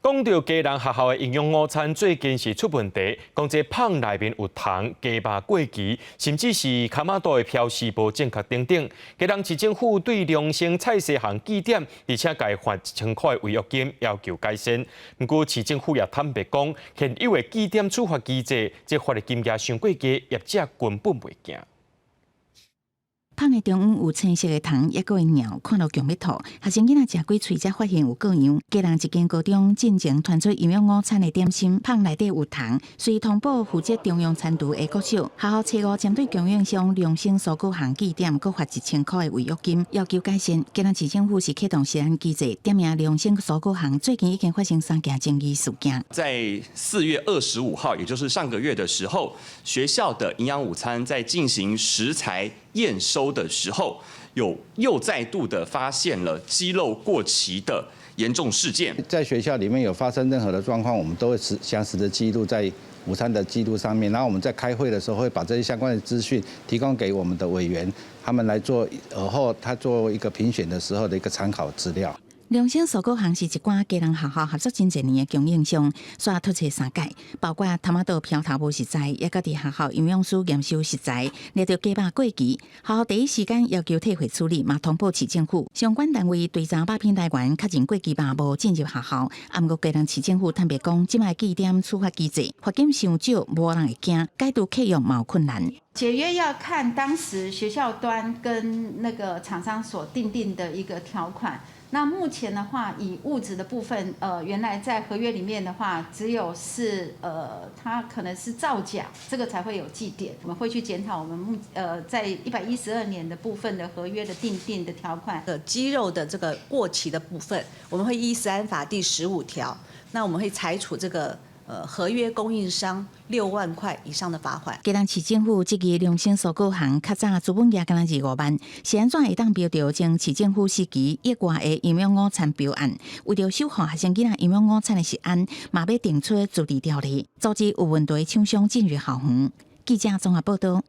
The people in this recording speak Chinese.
讲到家人学校的营养午餐，最近是出问题，讲这胖内面有糖、鸡肉过期，甚至是卡马豆的标示无正确等等。家人市政府对良兴菜市场记点，而且该罚1000块违约金，要求改善。不过市政府也坦白讲，现有的记点处罚机制，这罚的金额上过低，业者根本袂惊。胖的中央有青色的糖，抑个会咬，看到强要吐。学生囡仔食几喙才发现有各样。家人一间高中进前传出营养午餐的点心，胖内底有糖，随通报负责中央餐厨的国小，学校初五针对供应商良兴蔬果行记点，各罚1000块的违约金，要求改善。家人市政府是启动食安机制，点名良兴蔬果行最近已经发生3件争议事件。在4月25号，也就是上个月的时候，学校的营养午餐在进行食材验收的时候，又再度的发现了鸡肉过期的严重事件。在学校里面有发生任何的状况，我们都会详实的记录在午餐的记录上面。然后我们在开会的时候会把这些相关的资讯提供给我们的委员，他们来做尔后他做一个评选的时候的一个参考资料。良兴蔬果行是一寡家人学校合作真侪年的供应商，煞突出3届，包括头马豆飘头无实在，也甲伫学校营养师验收实在，掠到鸡肉过期，学校第一时间要求退回处理，嘛通报市政府相关单位对查把品来源确认过期肉无进入学校。毋过家人市政府坦白讲，即卖记点处罚机制，罚金伤少，无人会惊，解除契约嘛有困难。解约要看当时学校端跟那个厂商所订定的一个条款。那目前的话，以物质的部分，原来在合约里面的话，只有是它可能是造假，这个才会有记点。我们会去检讨我们在112年的部分的合约的订定的条款。鸡肉的这个过期的部分，我们会依食安法第15条，那我们会裁处这个合约供应商6万块以上的罚款。家人市政府这个良兴蔬果行较早资本额敢若25万，是安怎会当标到将市政府时期业外的营养午餐标案？为了守护学生囡仔营养午餐的食安，嘛要定出自治条例，阻止有问题厂商进入校园。记者综合报道。